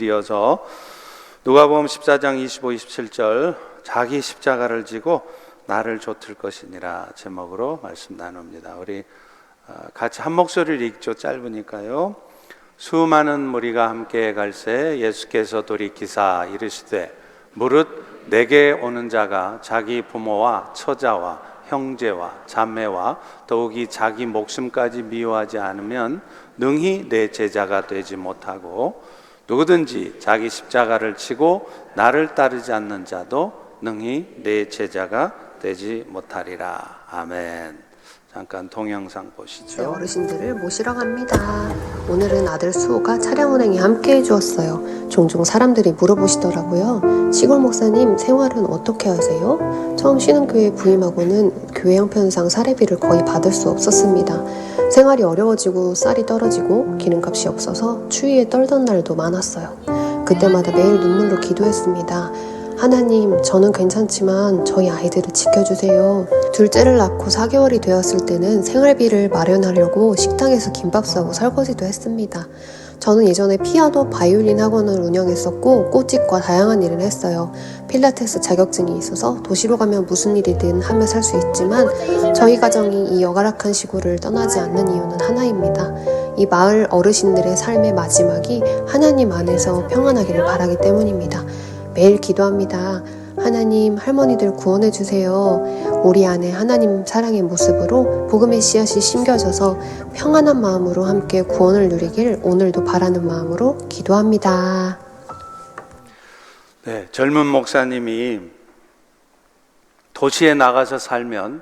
주일이어서 누가복음 14장 25, 27절 자기 십자가를 지고 나를 좇을 것이니라 제목으로 말씀 나눕니다. 우리 같이 한 목소리를 읽죠. 짧으니까요. 수많은 무리가 함께 갈새 예수께서 돌이키사 이르시되 무릇 내게 오는 자가 자기 부모와 처자와 형제와 자매와 더욱이 자기 목숨까지 미워하지 않으면 능히 내 제자가 되지 못하고 누구든지 자기 십자가를 치고 나를 따르지 않는 자도 능히 내 제자가 되지 못하리라. 아멘. 잠깐 동영상 보시죠. 어르신들을 모시러 갑니다. 오늘은 아들 수호가 차량 운행에 함께 해주었어요. 종종 사람들이 물어보시더라고요. 시골 목사님 생활은 어떻게 하세요? 처음 신흥교회에 부임하고는 교회 형편상 사례비를 거의 받을 수 없었습니다. 생활이 어려워지고 쌀이 떨어지고 기름값이 없어서 추위에 떨던 날도 많았어요. 그때마다 매일 눈물로 기도했습니다. 하나님, 저는 괜찮지만 저희 아이들을 지켜주세요. 둘째를 낳고 4개월이 되었을 때는 생활비를 마련하려고 식당에서 김밥 싸고 설거지도 했습니다. 저는 예전에 피아노, 바이올린 학원을 운영했었고 꽃집과 다양한 일을 했어요. 필라테스 자격증이 있어서 도시로 가면 무슨 일이든 하며 살 수 있지만 저희 가정이 이 여가락한 시골을 떠나지 않는 이유는 하나입니다. 이 마을 어르신들의 삶의 마지막이 하나님 안에서 평안하기를 바라기 때문입니다. 매일 기도합니다. 하나님, 할머니들 구원해 주세요. 우리 안에 하나님 사랑의 모습으로 복음의 씨앗이 심겨져서 평안한 마음으로 함께 구원을 누리길 오늘도 바라는 마음으로 기도합니다. 네, 젊은 목사님이 도시에 나가서 살면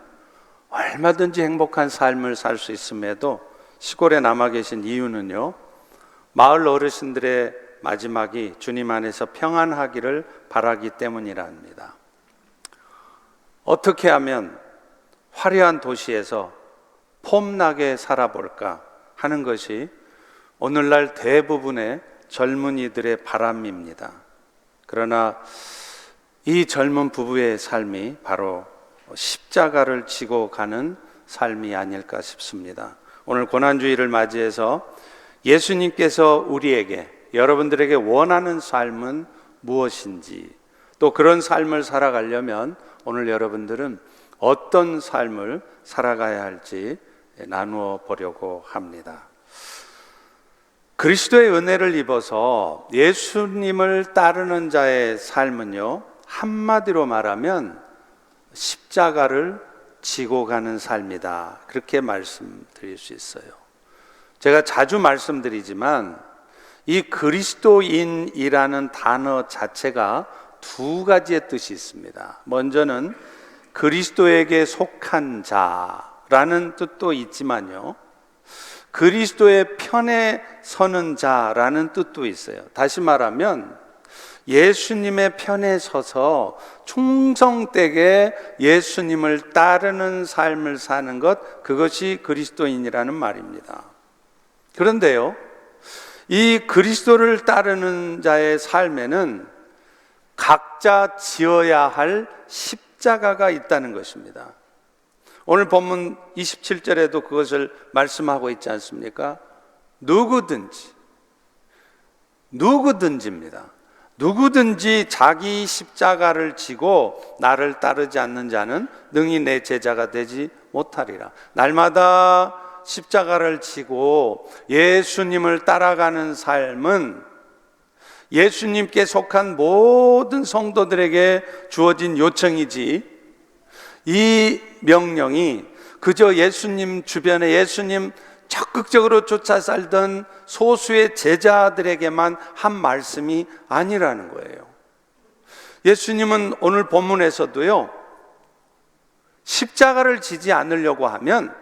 얼마든지 행복한 삶을 살 수 있음에도 시골에 남아 계신 이유는요, 마을 어르신들의 마지막이 주님 안에서 평안하기를 바라기 때문이라 합니다. 어떻게 하면 화려한 도시에서 폼나게 살아볼까 하는 것이 오늘날 대부분의 젊은이들의 바람입니다. 그러나 이 젊은 부부의 삶이 바로 십자가를 지고 가는 삶이 아닐까 싶습니다. 오늘 고난주일을 맞이해서 예수님께서 우리에게, 여러분들에게 원하는 삶은 무엇인지, 또 그런 삶을 살아가려면 오늘 여러분들은 어떤 삶을 살아가야 할지 나누어 보려고 합니다. 그리스도의 은혜를 입어서 예수님을 따르는 자의 삶은요, 한마디로 말하면 십자가를 지고 가는 삶이다, 그렇게 말씀드릴 수 있어요. 제가 자주 말씀드리지만 이 그리스도인이라는 단어 자체가 두 가지의 뜻이 있습니다. 먼저는 그리스도에게 속한 자라는 뜻도 있지만요, 그리스도의 편에 서는 자라는 뜻도 있어요. 다시 말하면 예수님의 편에 서서 충성되게 예수님을 따르는 삶을 사는 것, 그것이 그리스도인이라는 말입니다. 그런데요, 이 그리스도를 따르는 자의 삶에는 각자 지어야 할 십자가가 있다는 것입니다. 오늘 본문 27절에도 그것을 말씀하고 있지 않습니까? 누구든지입니다. 누구든지 자기 십자가를 지고 나를 따르지 않는 자는 능히 내 제자가 되지 못하리라. 날마다 십자가를 지고 예수님을 따라가는 삶은 예수님께 속한 모든 성도들에게 주어진 요청이지, 이 명령이 그저 예수님 주변에 예수님 적극적으로 쫓아 살던 소수의 제자들에게만 한 말씀이 아니라는 거예요. 예수님은 오늘 본문에서도요, 십자가를 지지 않으려고 하면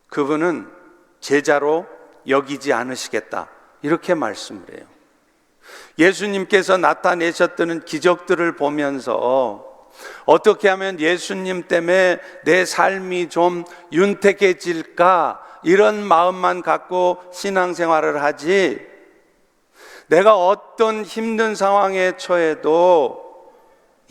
그분은 제자로 여기지 않으시겠다, 이렇게 말씀을 해요. 예수님께서 나타내셨던 기적들을 보면서 어떻게 하면 예수님 때문에 내 삶이 좀 윤택해질까, 이런 마음만 갖고 신앙생활을 하지, 내가 어떤 힘든 상황에 처해도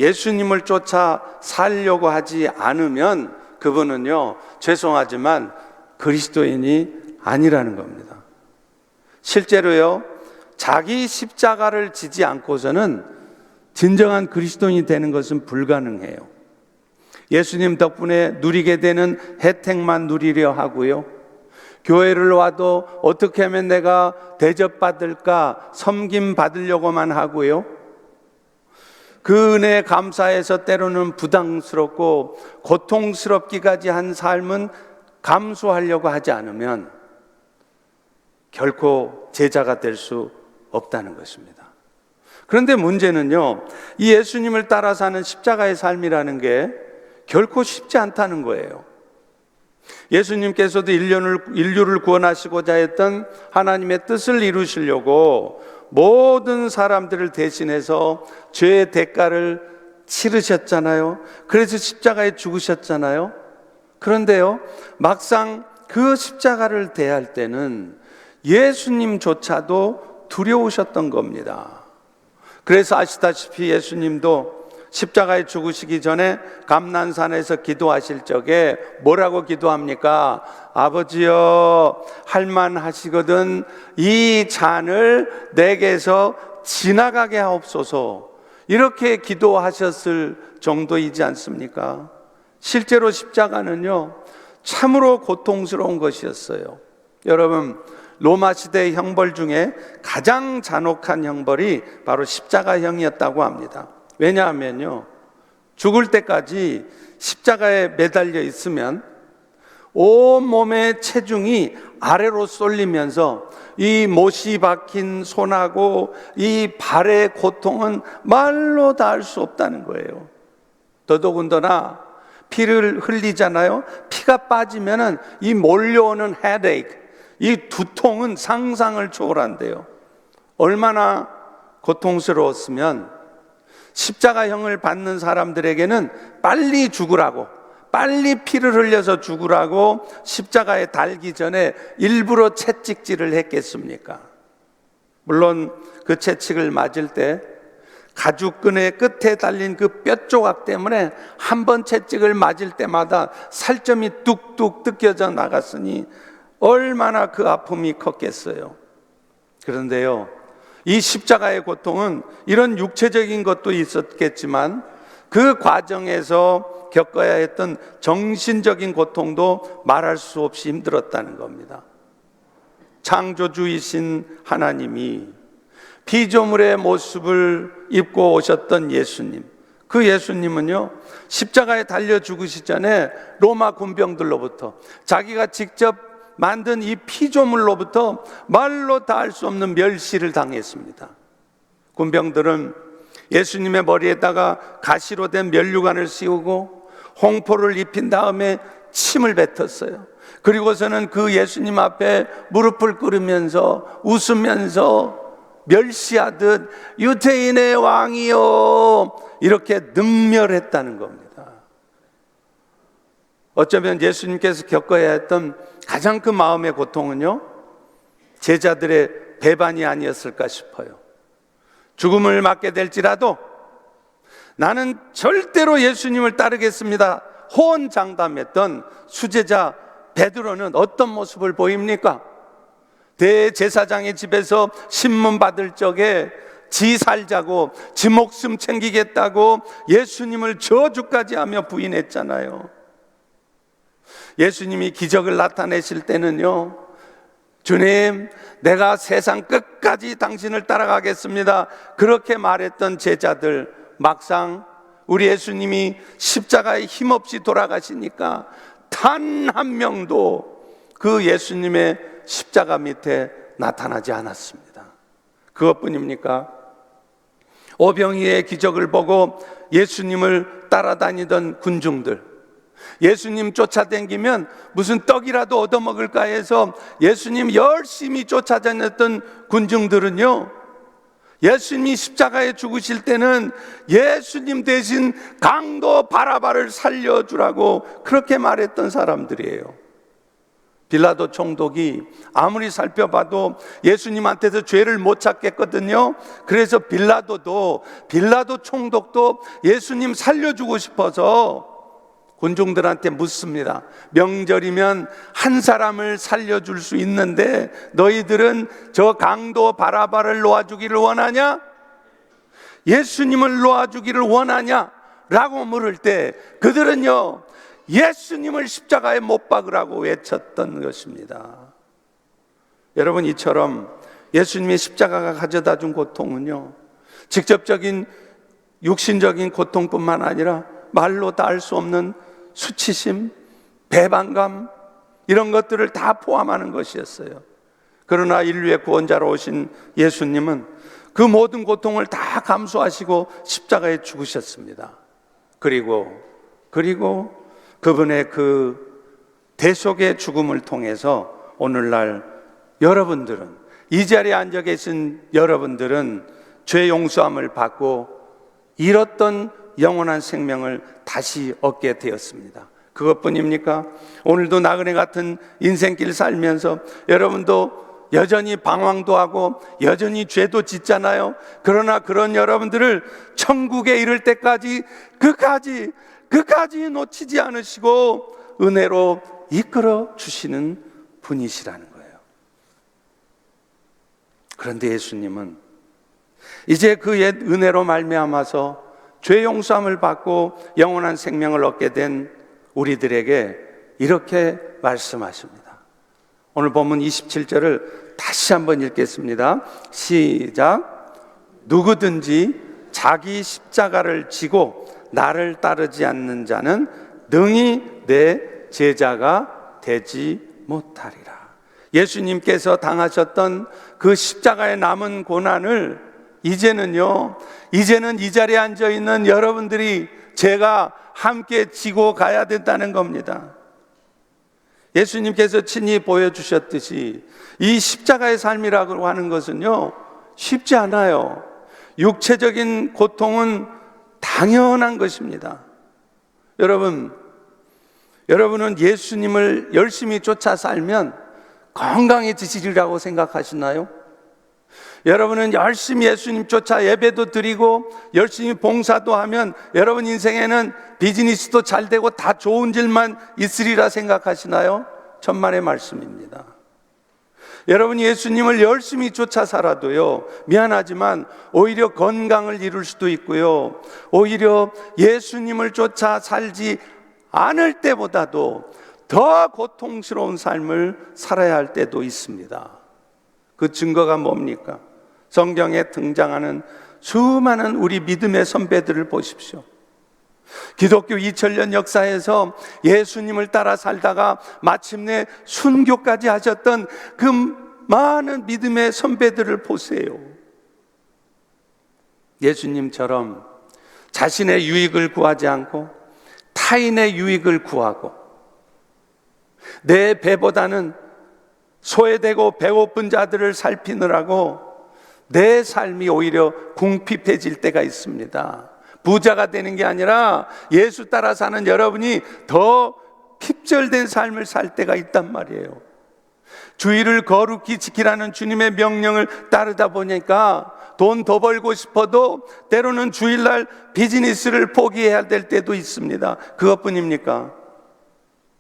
예수님을 쫓아 살려고 하지 않으면 그분은요, 죄송하지만 그리스도인이 아니라는 겁니다. 실제로요, 자기 십자가를 지지 않고서는 진정한 그리스도인이 되는 것은 불가능해요. 예수님 덕분에 누리게 되는 혜택만 누리려 하고요. 교회를 와도 어떻게 하면 내가 대접받을까 섬김 받으려고만 하고요. 그 은혜에 감사해서 때로는 부담스럽고 고통스럽기까지 한 삶은 감수하려고 하지 않으면 결코 제자가 될 수 없다는 것입니다. 그런데 문제는요, 이 예수님을 따라 사는 십자가의 삶이라는 게 결코 쉽지 않다는 거예요. 예수님께서도 인류를 구원하시고자 했던 하나님의 뜻을 이루시려고 모든 사람들을 대신해서 죄의 대가를 치르셨잖아요. 그래서 십자가에 죽으셨잖아요. 그런데요, 막상 그 십자가를 대할 때는 예수님조차도 두려우셨던 겁니다. 그래서 아시다시피 예수님도 십자가에 죽으시기 전에 감난산에서 기도하실 적에 뭐라고 기도합니까? 아버지여, 할만하시거든 이 잔을 내게서 지나가게 하옵소서. 이렇게 기도하셨을 정도이지 않습니까? 실제로 십자가는요, 참으로 고통스러운 것이었어요. 여러분, 로마 시대의 형벌 중에 가장 잔혹한 형벌이 바로 십자가형이었다고 합니다. 왜냐하면요, 죽을 때까지 십자가에 매달려 있으면 온몸의 체중이 아래로 쏠리면서 이 못이 박힌 손하고 이 발의 고통은 말로 다 할 수 없다는 거예요. 더더군다나 피를 흘리잖아요. 피가 빠지면은 이 몰려오는 헤데이크, 이 두통은 상상을 초월한대요. 얼마나 고통스러웠으면 십자가형을 받는 사람들에게는 빨리 죽으라고, 빨리 피를 흘려서 죽으라고 십자가에 달기 전에 일부러 채찍질을 했겠습니까? 물론 그 채찍을 맞을 때 가죽끈의 끝에 달린 그 뼈 조각 때문에 한 번 채찍을 맞을 때마다 살점이 뚝뚝 뜯겨져 나갔으니 얼마나 그 아픔이 컸겠어요. 그런데요, 이 십자가의 고통은 이런 육체적인 것도 있었겠지만 그 과정에서 겪어야 했던 정신적인 고통도 말할 수 없이 힘들었다는 겁니다. 창조주이신 하나님이 피조물의 모습을 입고 오셨던 예수님, 그 예수님은요, 십자가에 달려 죽으시기 전에 로마 군병들로부터, 자기가 직접 만든 이 피조물로부터 말로 다 할 수 없는 멸시를 당했습니다. 군병들은 예수님의 머리에다가 가시로 된 면류관을 씌우고 홍포를 입힌 다음에 침을 뱉었어요. 그리고서는 그 예수님 앞에 무릎을 꿇으면서 웃으면서 멸시하듯 유대인의 왕이요, 이렇게 능멸했다는 겁니다. 어쩌면 예수님께서 겪어야 했던 가장 큰 마음의 고통은요, 제자들의 배반이 아니었을까 싶어요. 죽음을 맞게 될지라도 나는 절대로 예수님을 따르겠습니다 호언장담했던 수제자 베드로는 어떤 모습을 보입니까? 대제사장의 집에서 신문 받을 적에 지 살자고, 지 목숨 챙기겠다고 예수님을 저주까지 하며 부인했잖아요. 예수님이 기적을 나타내실 때는요, 주님, 내가 세상 끝까지 당신을 따라가겠습니다, 그렇게 말했던 제자들, 막상 우리 예수님이 십자가에 힘없이 돌아가시니까 단 한 명도 그 예수님의 십자가 밑에 나타나지 않았습니다. 그것뿐입니까? 오병이의 기적을 보고 예수님을 따라다니던 군중들, 예수님 쫓아다니면 무슨 떡이라도 얻어먹을까 해서 예수님 열심히 쫓아다녔던 군중들은요, 예수님이 십자가에 죽으실 때는 예수님 대신 강도 바라바를 살려주라고 그렇게 말했던 사람들이에요. 빌라도 총독이 아무리 살펴봐도 예수님한테서 죄를 못 찾겠거든요. 그래서 빌라도 총독도 예수님 살려주고 싶어서 군중들한테 묻습니다. 명절이면 한 사람을 살려줄 수 있는데 너희들은 저 강도 바라바를 놓아주기를 원하냐? 예수님을 놓아주기를 원하냐? 라고 물을 때 그들은요, 예수님을 십자가에 못 박으라고 외쳤던 것입니다. 여러분, 이처럼 예수님의 십자가가 가져다 준 고통은요, 직접적인 육신적인 고통뿐만 아니라 말로 다 알 수 없는 수치심, 배반감, 이런 것들을 다 포함하는 것이었어요. 그러나 인류의 구원자로 오신 예수님은 그 모든 고통을 다 감수하시고 십자가에 죽으셨습니다. 그리고 그분의 그 대속의 죽음을 통해서 오늘날 여러분들은, 이 자리에 앉아 계신 여러분들은 죄 용서함을 받고 잃었던 영원한 생명을 다시 얻게 되었습니다. 그것뿐입니까? 오늘도 나그네 같은 인생길 살면서 여러분도 여전히 방황도 하고 여전히 죄도 짓잖아요. 그러나 그런 여러분들을 천국에 이를 때까지 그까지 놓치지 않으시고 은혜로 이끌어 주시는 분이시라는 거예요. 그런데 예수님은 이제 그 옛 은혜로 말미암아서 죄 용서함을 받고 영원한 생명을 얻게 된 우리들에게 이렇게 말씀하십니다. 오늘 본문 27절을 다시 한번 읽겠습니다. 시작. 누구든지 자기 십자가를 지고 나를 따르지 않는 자는 능히 내 제자가 되지 못하리라. 예수님께서 당하셨던 그 십자가에 남은 고난을 이제는 이 자리에 앉아 있는 여러분들이 제가 함께 지고 가야 된다는 겁니다. 예수님께서 친히 보여주셨듯이 이 십자가의 삶이라고 하는 것은요, 쉽지 않아요. 육체적인 고통은 당연한 것입니다. 여러분은 예수님을 열심히 쫓아 살면 건강해지시리라고 생각하시나요? 여러분은 열심히 예수님 쫓아 예배도 드리고 열심히 봉사도 하면 여러분 인생에는 비즈니스도 잘 되고 다 좋은 일만 있으리라 생각하시나요? 천만의 말씀입니다. 여러분이 예수님을 열심히 쫓아 살아도요, 미안하지만 오히려 건강을 잃을 수도 있고요, 오히려 예수님을 쫓아 살지 않을 때보다도 더 고통스러운 삶을 살아야 할 때도 있습니다. 그 증거가 뭡니까? 성경에 등장하는 수많은 우리 믿음의 선배들을 보십시오. 기독교 2000년 역사에서 예수님을 따라 살다가 마침내 순교까지 하셨던 그 많은 믿음의 선배들을 보세요. 예수님처럼 자신의 유익을 구하지 않고 타인의 유익을 구하고 내 배보다는 소외되고 배고픈 자들을 살피느라고 내 삶이 오히려 궁핍해질 때가 있습니다. 부자가 되는 게 아니라 예수 따라 사는 여러분이 더 핍절된 삶을 살 때가 있단 말이에요. 주의를 거룩히 지키라는 주님의 명령을 따르다 보니까 돈 더 벌고 싶어도 때로는 주일날 비즈니스를 포기해야 될 때도 있습니다. 그것뿐입니까?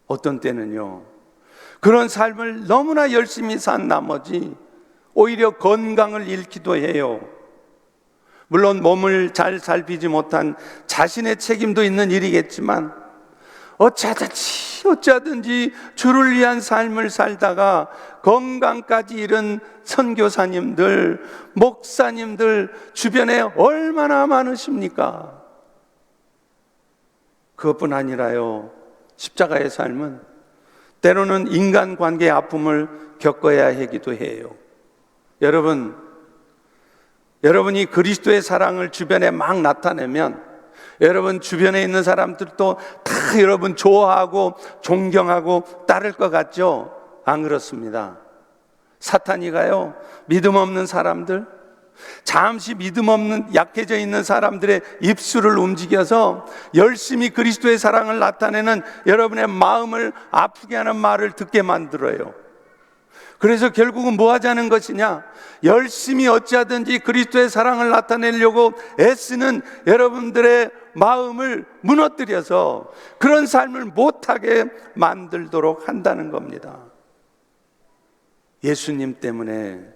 어떤 때는요, 그런 삶을 너무나 열심히 산 나머지 오히려 건강을 잃기도 해요. 물론 몸을 잘 살피지 못한 자신의 책임도 있는 일이겠지만 어쩌든지 주를 위한 삶을 살다가 건강까지 잃은 선교사님들, 목사님들 주변에 얼마나 많으십니까? 그것뿐 아니라요, 십자가의 삶은 때로는 인간관계의 아픔을 겪어야 하기도 해요. 여러분이 그리스도의 사랑을 주변에 막 나타내면 여러분 주변에 있는 사람들도 다 여러분 좋아하고 존경하고 따를 것 같죠? 안 그렇습니다. 사탄이가요, 믿음 없는 사람들, 잠시 믿음 없는 약해져 있는 사람들의 입술을 움직여서 열심히 그리스도의 사랑을 나타내는 여러분의 마음을 아프게 하는 말을 듣게 만들어요. 그래서 결국은 뭐 하자는 것이냐? 열심히 어찌하든지 그리스도의 사랑을 나타내려고 애쓰는 여러분들의 마음을 무너뜨려서 그런 삶을 못하게 만들도록 한다는 겁니다. 예수님 때문에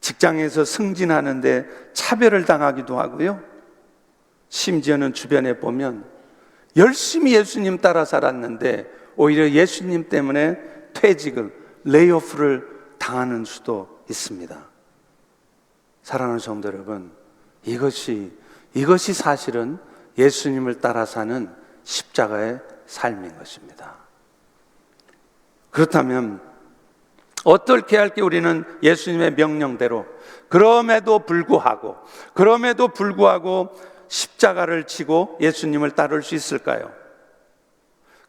직장에서 승진하는데 차별을 당하기도 하고요. 심지어는 주변에 보면 열심히 예수님 따라 살았는데 오히려 예수님 때문에 퇴직을, 레이오프를 당하는 수도 있습니다. 사랑하는 성도 여러분, 이것이 사실은 예수님을 따라 사는 십자가의 삶인 것입니다. 그렇다면 어떻게 할게 우리는 예수님의 명령대로 그럼에도 불구하고 십자가를 지고 예수님을 따를 수 있을까요?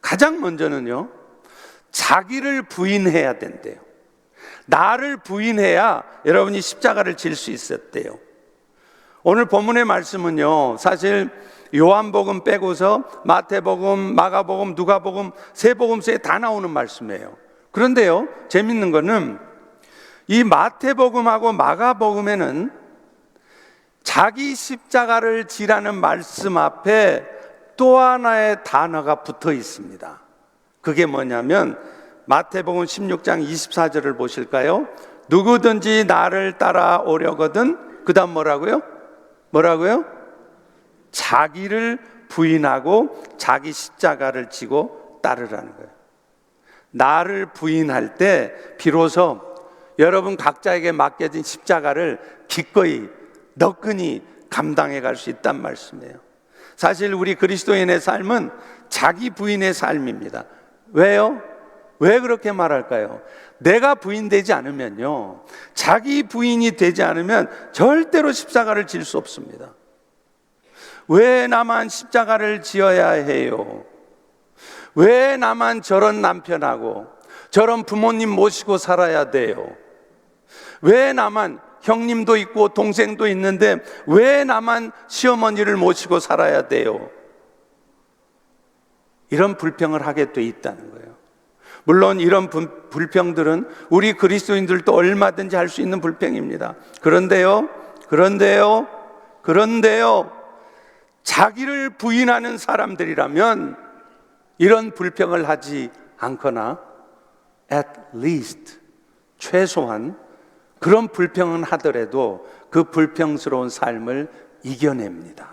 가장 먼저는요, 자기를 부인해야 된대요. 나를 부인해야 여러분이 십자가를 질 수 있었대요. 오늘 본문의 말씀은요, 사실 요한복음 빼고서 마태복음, 마가복음, 누가복음 세 복음서에 다 나오는 말씀이에요. 그런데요, 재밌는 거는 이 마태복음하고 마가복음에는 자기 십자가를 지라는 말씀 앞에 또 하나의 단어가 붙어 있습니다. 그게 뭐냐면 마태복음 16장 24절을 보실까요? 누구든지 나를 따라오려거든, 그 다음 뭐라고요? 자기를 부인하고 자기 십자가를 지고 따르라는 거예요. 나를 부인할 때 비로소 여러분 각자에게 맡겨진 십자가를 기꺼이 너끈히 감당해 갈 수 있단 말씀이에요. 사실 우리 그리스도인의 삶은 자기 부인의 삶입니다. 왜요? 왜 그렇게 말할까요? 내가 부인되지 않으면요, 자기 부인이 되지 않으면 절대로 십자가를 질 수 없습니다. 왜 나만 십자가를 지어야 해요? 왜 나만 저런 남편하고 저런 부모님 모시고 살아야 돼요? 왜 나만, 형님도 있고 동생도 있는데 왜 나만 시어머니를 모시고 살아야 돼요? 이런 불평을 하게 돼 있다는 거예요. 물론 이런 불평들은 우리 그리스도인들도 얼마든지 할 수 있는 불평입니다. 그런데요, 자기를 부인하는 사람들이라면 이런 불평을 하지 않거나 at least, 최소한 그런 불평은 하더라도 그 불평스러운 삶을 이겨냅니다.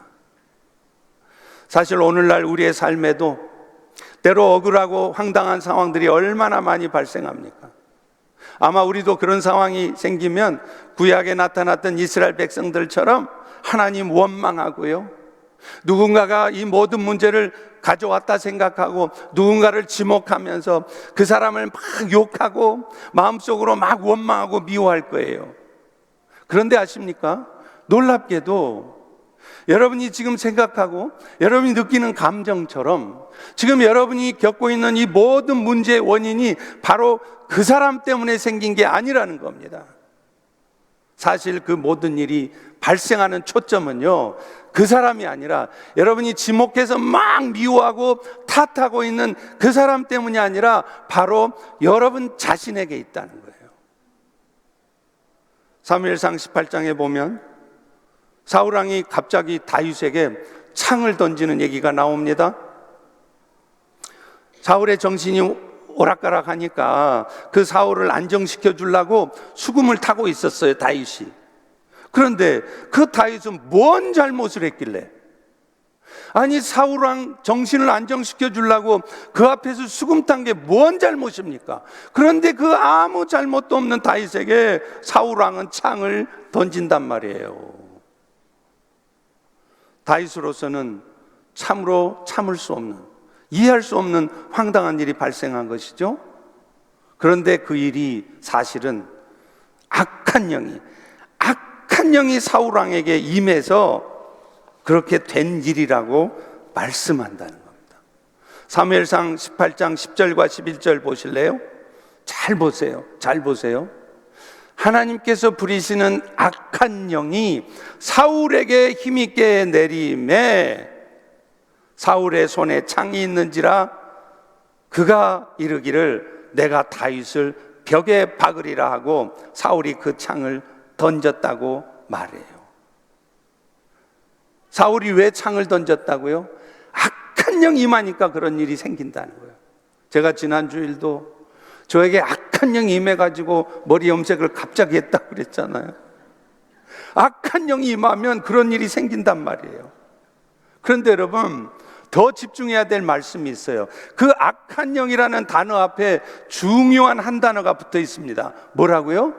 사실 오늘날 우리의 삶에도 때로 억울하고 황당한 상황들이 얼마나 많이 발생합니까? 아마 우리도 그런 상황이 생기면 구약에 나타났던 이스라엘 백성들처럼 하나님 원망하고요, 누군가가 이 모든 문제를 가져왔다 생각하고 누군가를 지목하면서 그 사람을 막 욕하고 마음속으로 막 원망하고 미워할 거예요. 그런데 아십니까? 놀랍게도 여러분이 지금 생각하고 여러분이 느끼는 감정처럼 지금 여러분이 겪고 있는 이 모든 문제의 원인이 바로 그 사람 때문에 생긴 게 아니라는 겁니다. 사실 그 모든 일이 발생하는 초점은요, 그 사람이 아니라 여러분이 지목해서 막 미워하고 탓하고 있는 그 사람 때문이 아니라 바로 여러분 자신에게 있다는 거예요. 사무엘상 18장에 보면 사울왕이 갑자기 다윗에게 창을 던지는 얘기가 나옵니다. 사울의 정신이 오락가락하니까 그 사울을 안정시켜 주려고 수금을 타고 있었어요, 다윗이. 그런데 그 다윗은 뭔 잘못을 했길래, 아니 사울왕 정신을 안정시켜 주려고 그 앞에서 수금 탄 게 뭔 잘못입니까? 그런데 그 아무 잘못도 없는 다윗에게 사울왕은 창을 던진단 말이에요. 다윗으로서는 참으로 참을 수 없는, 이해할 수 없는 황당한 일이 발생한 것이죠. 그런데 그 일이 사실은 악한 영이 사울왕에게 임해서 그렇게 된 일이라고 말씀한다는 겁니다. 사무엘상 18장 10절과 11절 보실래요? 잘 보세요. 하나님께서 부리시는 악한 영이 사울에게 힘있게 내림에 사울의 손에 창이 있는지라 그가 이르기를 내가 다윗을 벽에 박으리라 하고 사울이 그 창을 던졌다고 말해요. 사울이 왜 창을 던졌다고요? 악한 영이 임하니까 그런 일이 생긴다는 거예요. 제가 지난 주일도 저에게 악한 영이 임해가지고 머리 염색을 갑자기 했다고 그랬잖아요. 악한 영이 임하면 그런 일이 생긴단 말이에요. 그런데 여러분, 더 집중해야 될 말씀이 있어요. 그 악한 영이라는 단어 앞에 중요한 한 단어가 붙어 있습니다. 뭐라고요?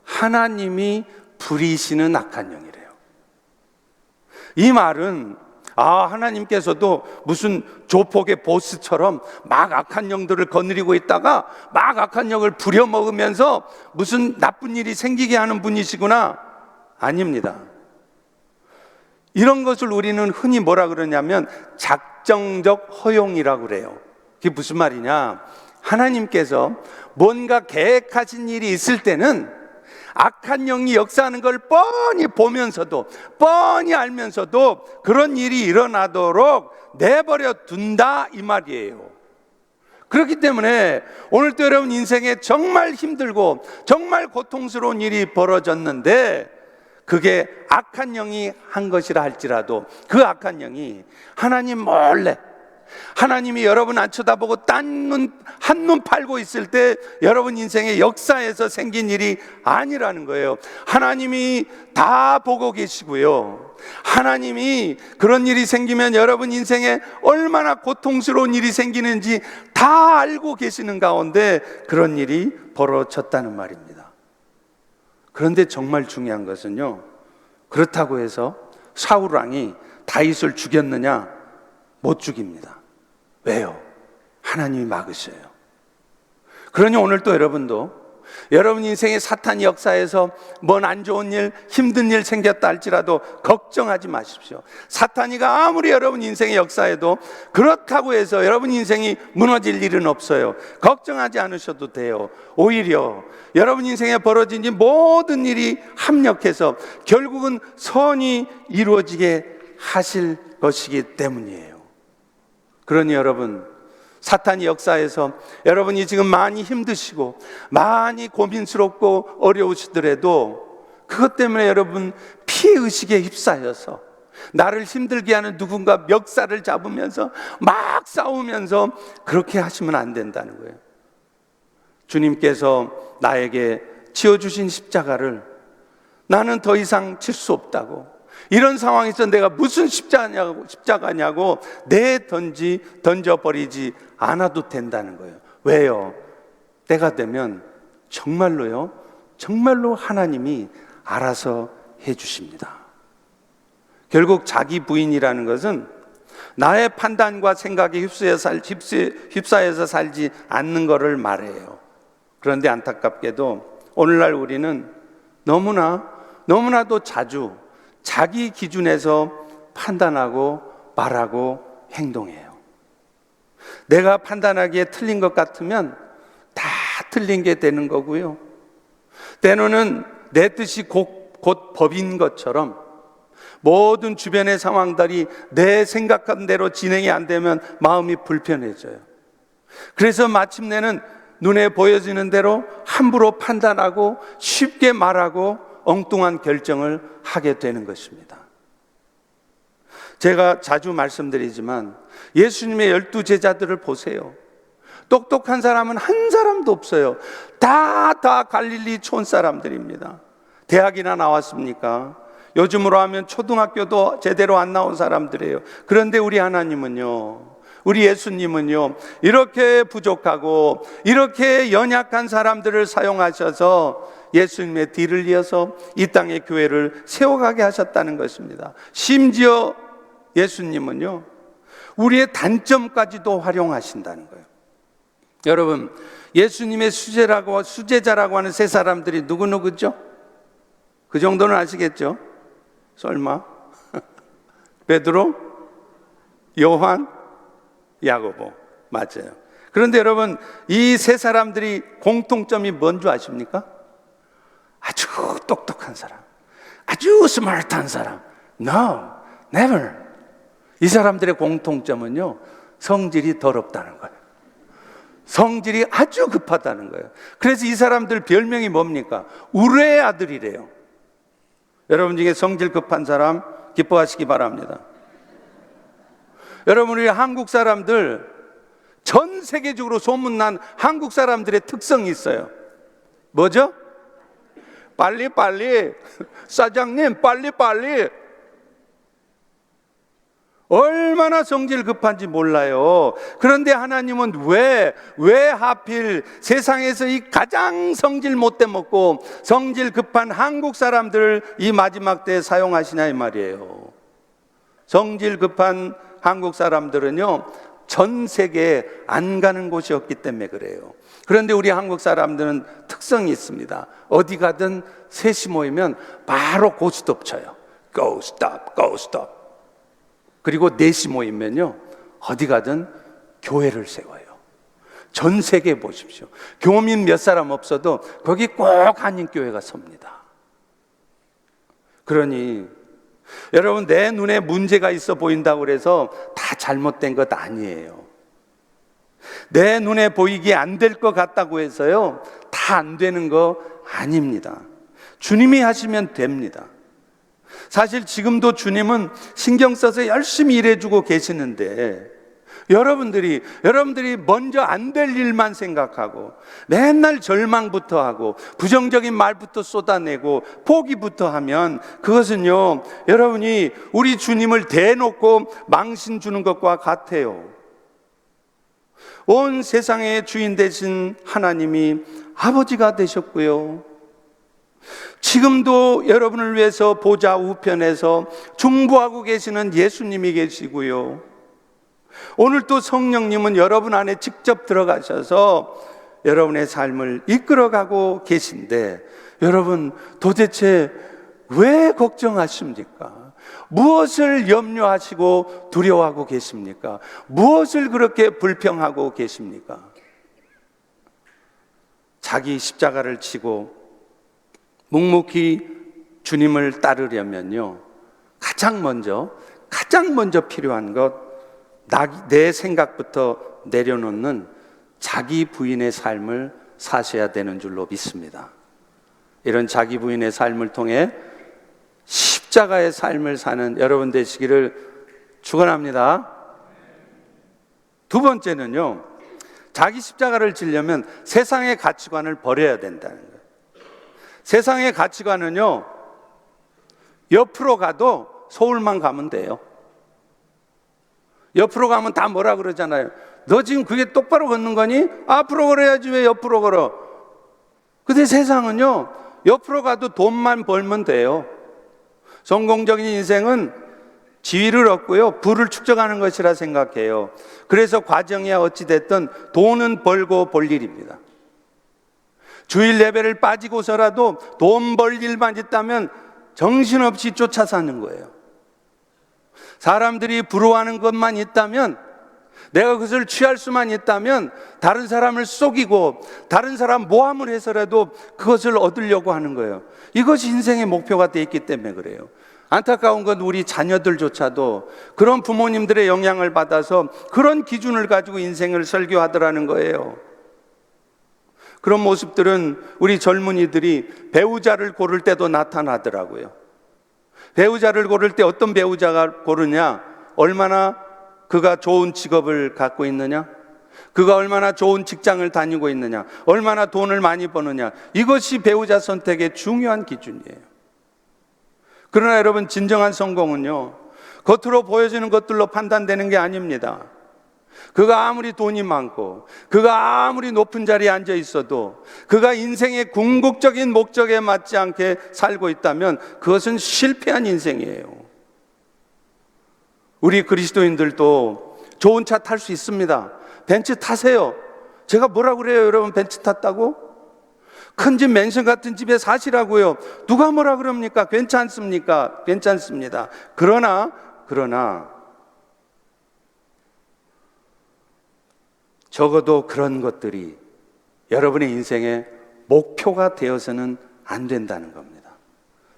하나님이 부리시는 악한 영이래요. 이 말은 하나님께서도 무슨 조폭의 보스처럼 막 악한 영들을 거느리고 있다가 막 악한 영을 부려먹으면서 무슨 나쁜 일이 생기게 하는 분이시구나. 아닙니다. 이런 것을 우리는 흔히 뭐라 그러냐면 작정적 허용이라고 그래요. 그게 무슨 말이냐? 하나님께서 뭔가 계획하신 일이 있을 때는 악한 영이 역사하는 걸 뻔히 보면서도, 뻔히 알면서도 그런 일이 일어나도록 내버려 둔다, 이 말이에요. 그렇기 때문에 오늘도 여러분 인생에 정말 힘들고 정말 고통스러운 일이 벌어졌는데 그게 악한 영이 한 것이라 할지라도 그 악한 영이 하나님 몰래, 하나님이 여러분 안 쳐다보고 한눈 팔고 있을 때 여러분 인생의 역사에서 생긴 일이 아니라는 거예요. 하나님이 다 보고 계시고요, 하나님이 그런 일이 생기면 여러분 인생에 얼마나 고통스러운 일이 생기는지 다 알고 계시는 가운데 그런 일이 벌어졌다는 말입니다. 그런데 정말 중요한 것은요, 그렇다고 해서 사울 왕이 다윗을 죽였느냐? 못 죽입니다. 왜요? 하나님이 막으셔요. 그러니 오늘 또 여러분도 여러분 인생의 사탄 역사에서 뭔 안 좋은 일, 힘든 일 생겼다 할지라도 걱정하지 마십시오. 사탄이가 아무리 여러분 인생의 역사에도 그렇다고 해서 여러분 인생이 무너질 일은 없어요. 걱정하지 않으셔도 돼요. 오히려 여러분 인생에 벌어진 이 모든 일이 합력해서 결국은 선이 이루어지게 하실 것이기 때문이에요. 그러니 여러분, 사탄이 역사에서 여러분이 지금 많이 힘드시고 많이 고민스럽고 어려우시더라도 그것 때문에 여러분 피해의식에 휩싸여서 나를 힘들게 하는 누군가 멱살을 잡으면서 막 싸우면서 그렇게 하시면 안 된다는 거예요. 주님께서 나에게 지어주신 십자가를 나는 더 이상 질 수 없다고, 이런 상황에서 내가 무슨 십자가냐고 던져버리지 않아도 된다는 거예요. 왜요? 때가 되면 정말로요, 정말로 하나님이 알아서 해주십니다. 결국 자기 부인이라는 것은 나의 판단과 생각에 휩싸여서 살지 않는 것을 말해요. 그런데 안타깝게도 오늘날 우리는 너무나도 자주 자기 기준에서 판단하고 말하고 행동해요. 내가 판단하기에 틀린 것 같으면 다 틀린 게 되는 거고요, 때로는 내 뜻이 곧 법인 것처럼 모든 주변의 상황들이 내 생각한 대로 진행이 안 되면 마음이 불편해져요. 그래서 마침내는 눈에 보여지는 대로 함부로 판단하고 쉽게 말하고 엉뚱한 결정을 하게 되는 것입니다. 제가 자주 말씀드리지만 예수님의 12제자들을 보세요. 똑똑한 사람은 한 사람도 없어요. 다 갈릴리 촌 사람들입니다. 대학이나 나왔습니까? 요즘으로 하면 초등학교도 제대로 안 나온 사람들이에요. 그런데 우리 하나님은요, 우리 예수님은요, 이렇게 부족하고 이렇게 연약한 사람들을 사용하셔서 예수님의 뒤를 이어서 이 땅의 교회를 세워가게 하셨다는 것입니다. 심지어 예수님은요, 우리의 단점까지도 활용하신다는 거예요. 여러분, 예수님의 수제자라고 하는 세 사람들이 누구죠? 그 정도는 아시겠죠? 설마? 베드로, 요한, 야고보. 맞아요. 그런데 여러분, 이 세 사람들이 공통점이 뭔 줄 아십니까? 아주 똑똑한 사람, 아주 스마트한 사람. No, never. 이 사람들의 공통점은요, 성질이 더럽다는 거예요. 성질이 아주 급하다는 거예요. 그래서 이 사람들 별명이 뭡니까? 우레의 아들이래요. 여러분 중에 성질 급한 사람 기뻐하시기 바랍니다. 여러분, 우리 한국 사람들, 전 세계적으로 소문난 한국 사람들의 특성이 있어요. 뭐죠? 빨리빨리, 사장님 빨리빨리. 얼마나 성질 급한지 몰라요. 그런데 하나님은 왜 하필 세상에서 이 가장 성질 못돼 먹고 성질 급한 한국 사람들을 이 마지막 때에 사용하시냐 이 말이에요. 성질 급한 한국 사람들은요, 전 세계에 안 가는 곳이 없기 때문에 그래요. 그런데 우리 한국 사람들은 특성이 있습니다. 어디 가든 셋이 모이면 바로 고스톱 쳐요. Go stop, go stop. 그리고 넷이 모이면요, 어디 가든 교회를 세워요. 전 세계에 보십시오. 교민 몇 사람 없어도 거기 꼭 한인교회가 섭니다. 그러니 여러분, 내 눈에 문제가 있어 보인다고 해서 다 잘못된 것 아니에요. 내 눈에 보이기 안 될 것 같다고 해서요, 다 안 되는 거 아닙니다. 주님이 하시면 됩니다. 사실 지금도 주님은 신경 써서 열심히 일해주고 계시는데, 여러분들이 먼저 안 될 일만 생각하고 맨날 절망부터 하고 부정적인 말부터 쏟아내고 포기부터 하면 그것은요, 여러분이 우리 주님을 대놓고 망신 주는 것과 같아요. 온 세상의 주인 되신 하나님이 아버지가 되셨고요, 지금도 여러분을 위해서 보좌 우편에서 중보하고 계시는 예수님이 계시고요, 오늘 또 성령님은 여러분 안에 직접 들어가셔서 여러분의 삶을 이끌어가고 계신데, 여러분 도대체 왜 걱정하십니까? 무엇을 염려하시고 두려워하고 계십니까? 무엇을 그렇게 불평하고 계십니까? 자기 십자가를 지고 묵묵히 주님을 따르려면요, 가장 먼저 필요한 것, 내 생각부터 내려놓는 자기 부인의 삶을 사셔야 되는 줄로 믿습니다. 이런 자기 부인의 삶을 통해 십자가의 삶을 사는 여러분 되시기를 축원합니다. 두 번째는요, 자기 십자가를 지려면 세상의 가치관을 버려야 된다는 거예요. 세상의 가치관은요, 옆으로 가도 서울만 가면 돼요. 옆으로 가면 다 뭐라 그러잖아요. 너 지금 그게 똑바로 걷는 거니? 앞으로 걸어야지 왜 옆으로 걸어? 근데 세상은요, 옆으로 가도 돈만 벌면 돼요. 성공적인 인생은 지위를 얻고요, 부를 축적하는 것이라 생각해요. 그래서 과정이야 어찌됐든 돈은 벌고 볼 일입니다. 주일 예배를 빠지고서라도 돈 벌 일만 있다면 정신없이 쫓아 사는 거예요. 사람들이 부러워하는 것만 있다면, 내가 그것을 취할 수만 있다면 다른 사람을 속이고 다른 사람 모함을 해서라도 그것을 얻으려고 하는 거예요. 이것이 인생의 목표가 되어 있기 때문에 그래요. 안타까운 건 우리 자녀들조차도 그런 부모님들의 영향을 받아서 그런 기준을 가지고 인생을 설교하더라는 거예요. 그런 모습들은 우리 젊은이들이 배우자를 고를 때도 나타나더라고요. 배우자를 고를 때 어떤 배우자가 고르냐? 얼마나 그가 좋은 직업을 갖고 있느냐? 그가 얼마나 좋은 직장을 다니고 있느냐? 얼마나 돈을 많이 버느냐? 이것이 배우자 선택의 중요한 기준이에요. 그러나 여러분, 진정한 성공은요, 겉으로 보여지는 것들로 판단되는 게 아닙니다. 그가 아무리 돈이 많고 그가 아무리 높은 자리에 앉아 있어도 그가 인생의 궁극적인 목적에 맞지 않게 살고 있다면 그것은 실패한 인생이에요. 우리 그리스도인들도 좋은 차 탈 수 있습니다. 벤츠 타세요. 제가 뭐라 그래요, 여러분? 벤츠 탔다고? 큰 집 맨션 같은 집에 사시라고요. 누가 뭐라 그럽니까? 괜찮습니까? 괜찮습니다. 그러나 적어도 그런 것들이 여러분의 인생의 목표가 되어서는 안 된다는 겁니다.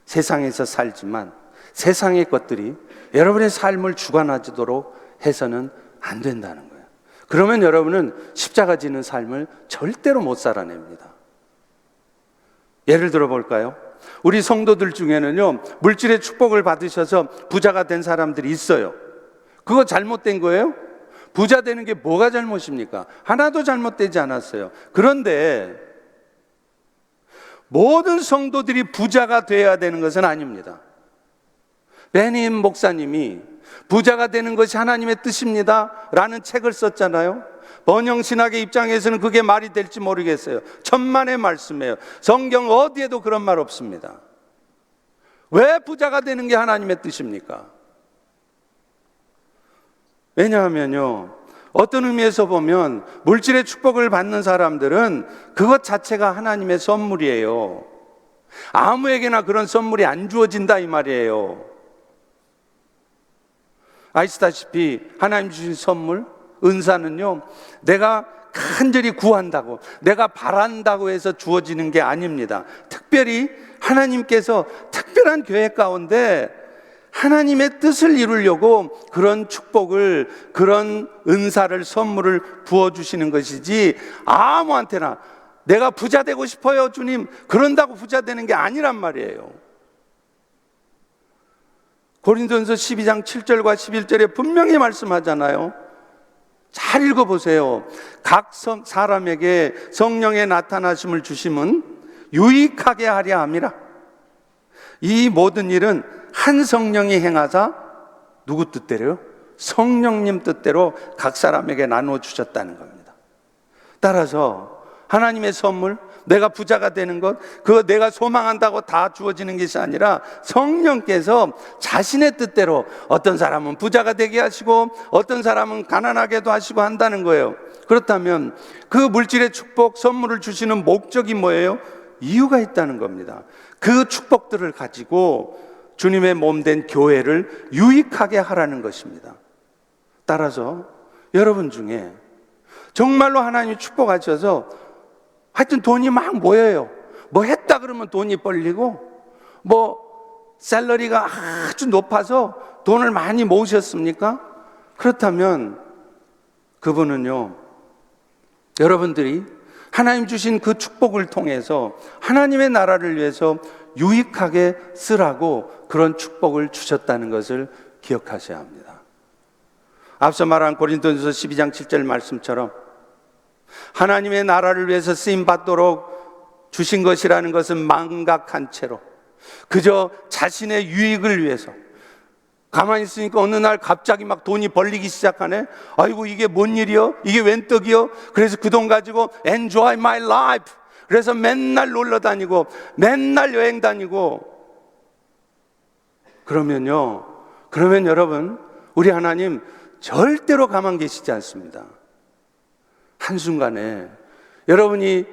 세상에서 살지만 세상의 것들이 여러분의 삶을 주관하도록 해서는 안 된다는 거예요. 그러면 여러분은 십자가 지는 삶을 절대로 못 살아냅니다. 예를 들어 볼까요? 우리 성도들 중에는요, 물질의 축복을 받으셔서 부자가 된 사람들이 있어요. 그거 잘못된 거예요? 부자 되는 게 뭐가 잘못입니까? 하나도 잘못되지 않았어요. 그런데 모든 성도들이 부자가 되어야 되는 것은 아닙니다. 베님 목사님이 부자가 되는 것이 하나님의 뜻입니다 라는 책을 썼잖아요. 번영신학의 입장에서는 그게 말이 될지 모르겠어요. 천만의 말씀이에요. 성경 어디에도 그런 말 없습니다. 왜 부자가 되는 게 하나님의 뜻입니까? 왜냐하면요, 어떤 의미에서 보면 물질의 축복을 받는 사람들은 그것 자체가 하나님의 선물이에요. 아무에게나 그런 선물이 안 주어진다 이 말이에요. 아시다시피 하나님 주신 선물, 은사는요, 내가 간절히 구한다고, 내가 바란다고 해서 주어지는 게 아닙니다. 특별히 하나님께서 특별한 계획 가운데 하나님의 뜻을 이루려고 그런 축복을, 그런 은사를, 선물을 부어주시는 것이지, 아무한테나 내가 부자 되고 싶어요 주님, 그런다고 부자 되는 게 아니란 말이에요. 고린도전서 12장 7절과 11절에 분명히 말씀하잖아요. 잘 읽어보세요. 각 사람에게 성령의 나타나심을 주심은 유익하게 하려 함이라. 이 모든 일은 한 성령이 행하사 누구 뜻대로요? 성령님 뜻대로 각 사람에게 나누어 주셨다는 겁니다. 따라서 하나님의 선물, 내가 부자가 되는 것, 그거 내가 소망한다고 다 주어지는 것이 아니라 성령께서 자신의 뜻대로 어떤 사람은 부자가 되게 하시고 어떤 사람은 가난하게도 하시고 한다는 거예요. 그렇다면 그 물질의 축복, 선물을 주시는 목적이 뭐예요? 이유가 있다는 겁니다. 그 축복들을 가지고 주님의 몸된 교회를 유익하게 하라는 것입니다. 따라서 여러분 중에 정말로 하나님이 축복하셔서 하여튼 돈이 막 모여요. 뭐 했다 그러면 돈이 벌리고, 뭐 샐러리가 아주 높아서 돈을 많이 모으셨습니까? 그렇다면 그분은요, 여러분들이 하나님 주신 그 축복을 통해서 하나님의 나라를 위해서 유익하게 쓰라고 그런 축복을 주셨다는 것을 기억하셔야 합니다. 앞서 말한 고린도전서 12장 7절 말씀처럼 하나님의 나라를 위해서 쓰임받도록 주신 것이라는 것은 망각한 채로 그저 자신의 유익을 위해서, 가만히 있으니까 어느 날 갑자기 막 돈이 벌리기 시작하네. 아이고 이게 뭔 일이요? 이게 웬 떡이요? 그래서 그 돈 가지고 enjoy my life, 그래서 맨날 놀러 다니고 맨날 여행 다니고, 그러면 여러분, 우리 하나님 절대로 가만 계시지 않습니다. 한순간에 여러분이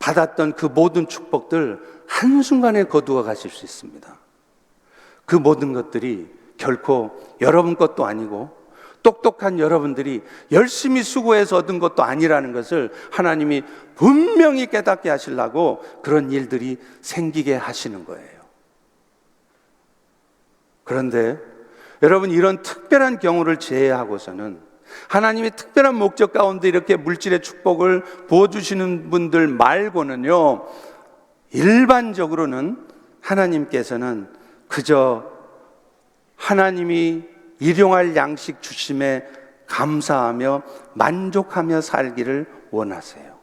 받았던 그 모든 축복들 한순간에 거두어 가실 수 있습니다. 그 모든 것들이 결코 여러분 것도 아니고 똑똑한 여러분들이 열심히 수고해서 얻은 것도 아니라는 것을 하나님이 분명히 깨닫게 하시려고 그런 일들이 생기게 하시는 거예요. 그런데 여러분, 이런 특별한 경우를 제외하고서는 하나님의 특별한 목적 가운데 이렇게 물질의 축복을 부어주시는 분들 말고는요, 일반적으로는 하나님께서는 그저 하나님이 일용할 양식 주심에 감사하며 만족하며 살기를 원하세요.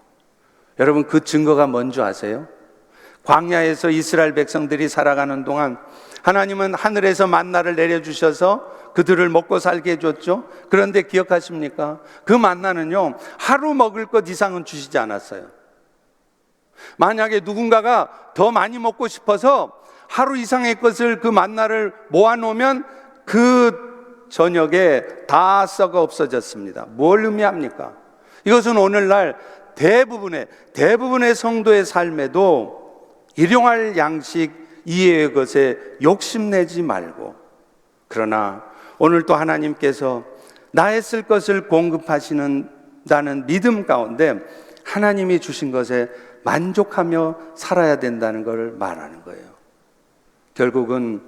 여러분, 그 증거가 뭔지 아세요? 광야에서 이스라엘 백성들이 살아가는 동안 하나님은 하늘에서 만나를 내려주셔서 그들을 먹고 살게 해줬죠. 그런데 기억하십니까? 그 만나는요, 하루 먹을 것 이상은 주시지 않았어요. 만약에 누군가가 더 많이 먹고 싶어서 하루 이상의 것을, 그 만나를 모아놓으면 그 저녁에 다 썩어 없어졌습니다. 뭘 의미합니까? 이것은 오늘날 대부분의 성도의 삶에도 일용할 양식 이외의 것에 욕심내지 말고, 그러나 오늘 또 하나님께서 나의 쓸 것을 공급하시는다는 믿음 가운데 하나님이 주신 것에 만족하며 살아야 된다는 것을 말하는 거예요. 결국은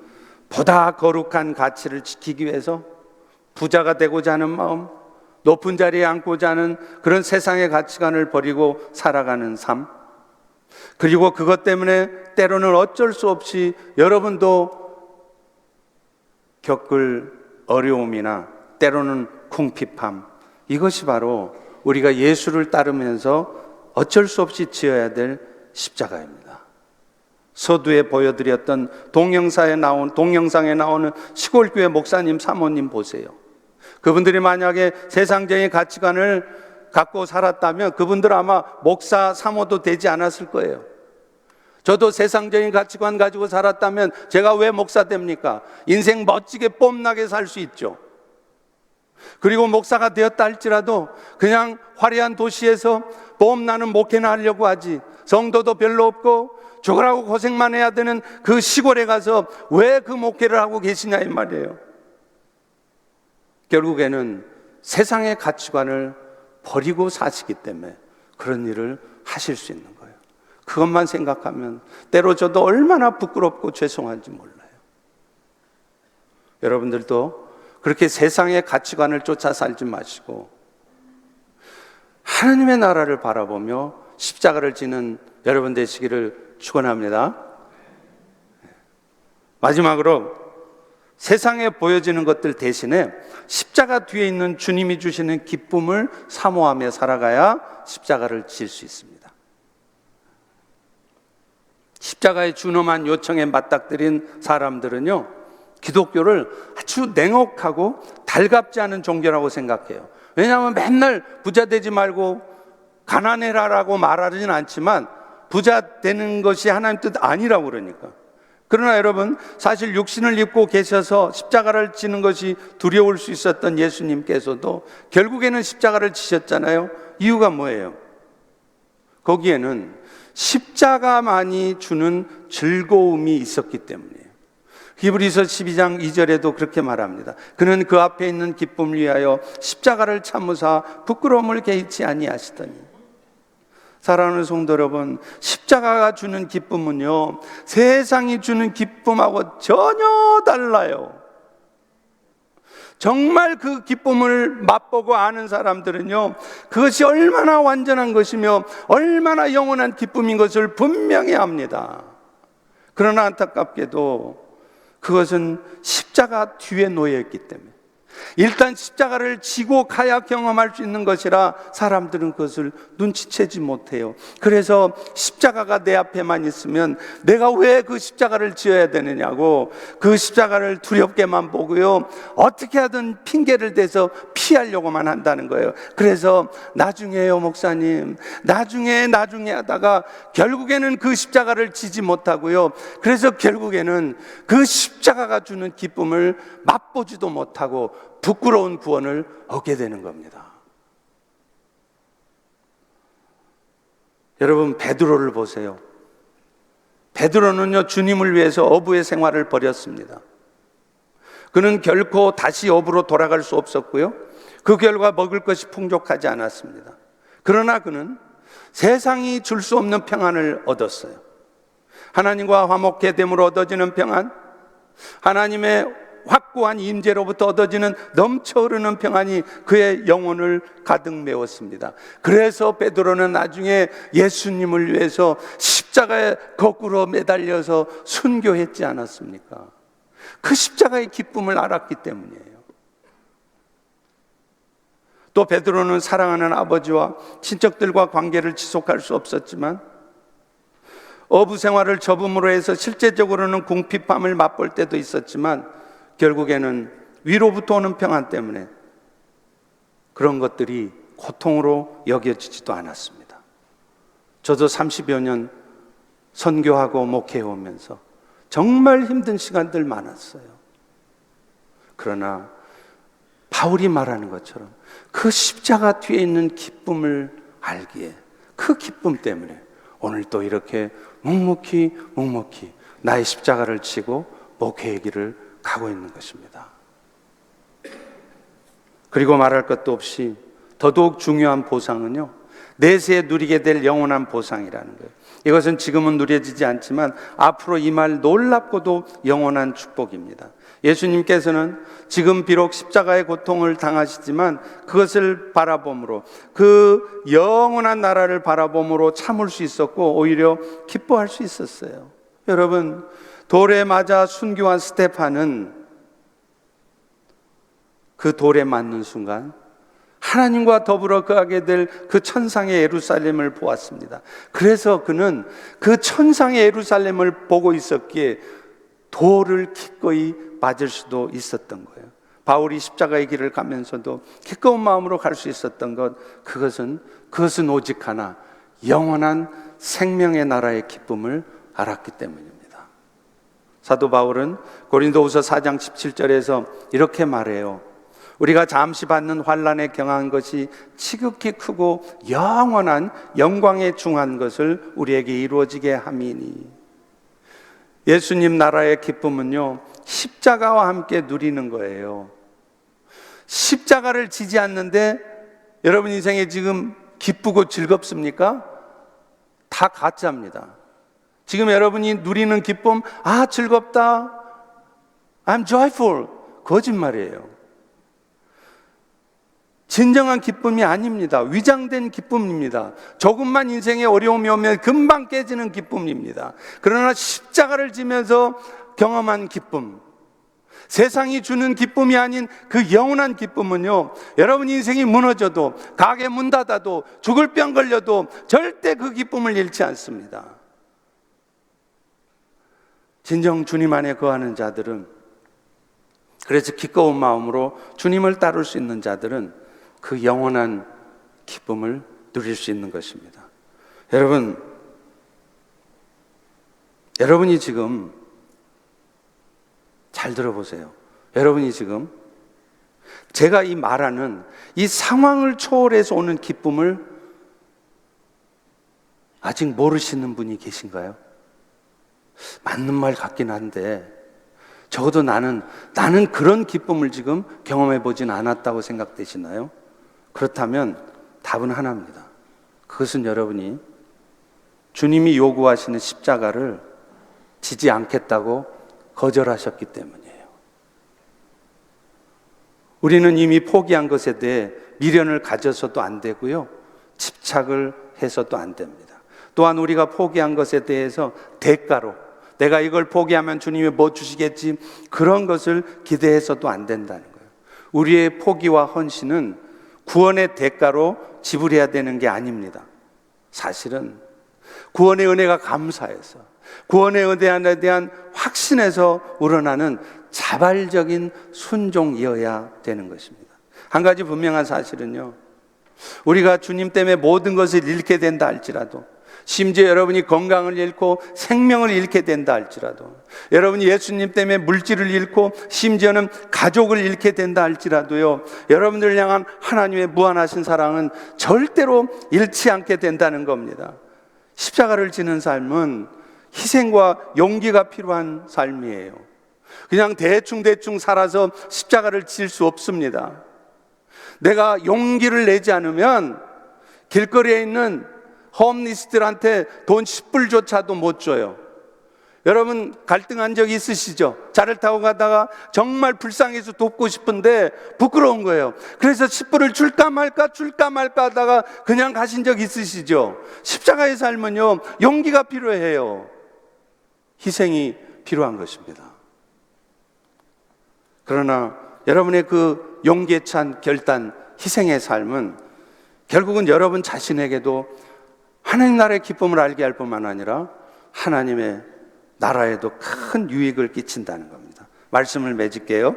보다 거룩한 가치를 지키기 위해서 부자가 되고자 하는 마음, 높은 자리에 앉고자 하는 그런 세상의 가치관을 버리고 살아가는 삶, 그리고 그것 때문에 때로는 어쩔 수 없이 여러분도 겪을 어려움이나 때로는 궁핍함, 이것이 바로 우리가 예수를 따르면서 어쩔 수 없이 지어야 될 십자가입니다. 서두에 보여드렸던 동영상에 나오는 시골교회 목사님, 사모님 보세요. 그분들이 만약에 세상적인 가치관을 갖고 살았다면 그분들 아마 목사, 사모도 되지 않았을 거예요. 저도 세상적인 가치관 가지고 살았다면 제가 왜 목사 됩니까? 인생 멋지게 뽐나게 살 수 있죠. 그리고 목사가 되었다 할지라도 그냥 화려한 도시에서 뽐나는 목회나 하려고 하지, 성도도 별로 없고 죽으라고 고생만 해야 되는 그 시골에 가서 왜 그 목회를 하고 계시냐 이 말이에요. 결국에는 세상의 가치관을 버리고 사시기 때문에 그런 일을 하실 수 있는 거예요. 그것만 생각하면 때로 저도 얼마나 부끄럽고 죄송한지 몰라요. 여러분들도 그렇게 세상의 가치관을 쫓아 살지 마시고 하나님의 나라를 바라보며 십자가를 지는 여러분 되시기를 축원합니다. 마지막으로 세상에 보여지는 것들 대신에 십자가 뒤에 있는 주님이 주시는 기쁨을 사모하며 살아가야 십자가를 질 수 있습니다. 십자가의 준엄한 요청에 맞닥뜨린 사람들은요, 기독교를 아주 냉혹하고 달갑지 않은 종교라고 생각해요. 왜냐하면 맨날 부자 되지 말고 가난해라라고 말하지는 않지만 부자 되는 것이 하나님 뜻 아니라고 그러니까. 그러나 여러분, 사실 육신을 입고 계셔서 십자가를 지는 것이 두려울 수 있었던 예수님께서도 결국에는 십자가를 지셨잖아요. 이유가 뭐예요? 거기에는 십자가만이 주는 즐거움이 있었기 때문이에요. 히브리서 12장 2절에도 그렇게 말합니다. 그는 그 앞에 있는 기쁨을 위하여 십자가를 참으사 부끄러움을 개의치 아니하시더니. 사랑하는 성도 여러분, 십자가가 주는 기쁨은요, 세상이 주는 기쁨하고 전혀 달라요. 정말 그 기쁨을 맛보고 아는 사람들은요, 그것이 얼마나 완전한 것이며 얼마나 영원한 기쁨인 것을 분명히 압니다. 그러나 안타깝게도 그것은 십자가 뒤에 놓여 있기 때문에, 일단 십자가를 지고 가야 경험할 수 있는 것이라 사람들은 그것을 눈치채지 못해요. 그래서 십자가가 내 앞에만 있으면 내가 왜 그 십자가를 지어야 되느냐고 그 십자가를 두렵게만 보고요, 어떻게 하든 핑계를 대서 피하려고만 한다는 거예요. 그래서 나중에요 목사님, 나중에 하다가 결국에는 그 십자가를 지지 못하고요, 그래서 결국에는 그 십자가가 주는 기쁨을 맛보지도 못하고 부끄러운 구원을 얻게 되는 겁니다. 여러분, 베드로를 보세요. 베드로는요, 주님을 위해서 어부의 생활을 벌였습니다. 그는 결코 다시 어부로 돌아갈 수 없었고요, 그 결과 먹을 것이 풍족하지 않았습니다. 그러나 그는 세상이 줄 수 없는 평안을 얻었어요. 하나님과 화목해 됨으로 얻어지는 평안, 하나님의 확고한 임재로부터 얻어지는 넘쳐 흐르는 평안이 그의 영혼을 가득 메웠습니다. 그래서 베드로는 나중에 예수님을 위해서 십자가에 거꾸로 매달려서 순교했지 않았습니까? 그 십자가의 기쁨을 알았기 때문이에요. 또 베드로는 사랑하는 아버지와 친척들과 관계를 지속할 수 없었지만 어부 생활을 접음으로 해서 실제적으로는 궁핍함을 맛볼 때도 있었지만 결국에는 위로부터 오는 평안 때문에 그런 것들이 고통으로 여겨지지도 않았습니다. 저도 30여 년 선교하고 목회해 오면서 정말 힘든 시간들 많았어요. 그러나 바울이 말하는 것처럼 그 십자가 뒤에 있는 기쁨을 알기에 그 기쁨 때문에 오늘 또 이렇게 묵묵히 나의 십자가를 지고 목회의 길을 가고 있는 것입니다. 그리고 말할 것도 없이 더더욱 중요한 보상은요, 내세에 누리게 될 영원한 보상이라는 거예요. 이것은 지금은 누려지지 않지만 앞으로 임할 놀랍고도 영원한 축복입니다. 예수님께서는 지금 비록 십자가의 고통을 당하시지만 그것을 바라봄으로, 그 영원한 나라를 바라봄으로 참을 수 있었고 오히려 기뻐할 수 있었어요. 여러분, 돌에 맞아 순교한 스테판은 그 돌에 맞는 순간 하나님과 더불어 거하게 될 그 천상의 예루살렘을 보았습니다. 그래서 그는 그 천상의 예루살렘을 보고 있었기에 돌을 기꺼이 맞을 수도 있었던 거예요. 바울이 십자가의 길을 가면서도 기꺼운 마음으로 갈 수 있었던 것, 그것은 오직 하나, 영원한 생명의 나라의 기쁨을 알았기 때문입니다. 사도 바울은 고린도후서 4장 17절에서 이렇게 말해요. 우리가 잠시 받는 환난에 경한 것이 지극히 크고 영원한 영광에 중한 것을 우리에게 이루어지게 함이니. 예수님 나라의 기쁨은요, 십자가와 함께 누리는 거예요. 십자가를 지지 않는데 여러분 인생에 지금 기쁘고 즐겁습니까? 다 가짜입니다. 지금 여러분이 누리는 기쁨, 즐겁다, I'm joyful, 거짓말이에요. 진정한 기쁨이 아닙니다. 위장된 기쁨입니다. 조금만 인생에 어려움이 오면 금방 깨지는 기쁨입니다. 그러나 십자가를 지면서 경험한 기쁨, 세상이 주는 기쁨이 아닌 그 영원한 기쁨은요, 여러분 인생이 무너져도, 가게 문 닫아도, 죽을 병 걸려도 절대 그 기쁨을 잃지 않습니다. 진정 주님 안에 거하는 자들은, 그래서 기꺼운 마음으로 주님을 따를 수 있는 자들은 그 영원한 기쁨을 누릴 수 있는 것입니다. 여러분이 지금 잘 들어보세요. 여러분이 지금 제가 이 말하는 이 상황을 초월해서 오는 기쁨을 아직 모르시는 분이 계신가요? 맞는 말 같긴 한데 적어도 나는 그런 기쁨을 지금 경험해 보진 않았다고 생각되시나요? 그렇다면 답은 하나입니다. 그것은 여러분이 주님이 요구하시는 십자가를 지지 않겠다고 거절하셨기 때문이에요. 우리는 이미 포기한 것에 대해 미련을 가져서도 안 되고요, 집착을 해서도 안 됩니다. 또한 우리가 포기한 것에 대해서 대가로 내가 이걸 포기하면 주님이 뭐 주시겠지, 그런 것을 기대해서도 안 된다는 거예요. 우리의 포기와 헌신은 구원의 대가로 지불해야 되는 게 아닙니다. 사실은 구원의 은혜가 감사해서, 구원의 은혜에 대한 확신에서 우러나는 자발적인 순종이어야 되는 것입니다. 한 가지 분명한 사실은요, 우리가 주님 때문에 모든 것을 잃게 된다 할지라도, 심지어 여러분이 건강을 잃고 생명을 잃게 된다 할지라도, 여러분이 예수님 때문에 물질을 잃고 심지어는 가족을 잃게 된다 할지라도요, 여러분들을 향한 하나님의 무한하신 사랑은 절대로 잃지 않게 된다는 겁니다. 십자가를 지는 삶은 희생과 용기가 필요한 삶이에요. 그냥 대충 살아서 십자가를 질 수 없습니다. 내가 용기를 내지 않으면 길거리에 있는 홈리스트들한테 돈 10불조차도 못 줘요. 여러분 갈등한 적 있으시죠? 차를 타고 가다가 정말 불쌍해서 돕고 싶은데 부끄러운 거예요. 그래서 10불을 줄까 말까 하다가 그냥 가신 적 있으시죠? 십자가의 삶은요, 용기가 필요해요. 희생이 필요한 것입니다. 그러나 여러분의 그 용기에 찬 결단, 희생의 삶은 결국은 여러분 자신에게도 하나님 나라의 기쁨을 알게 할 뿐만 아니라 하나님의 나라에도 큰 유익을 끼친다는 겁니다. 말씀을 맺을게요.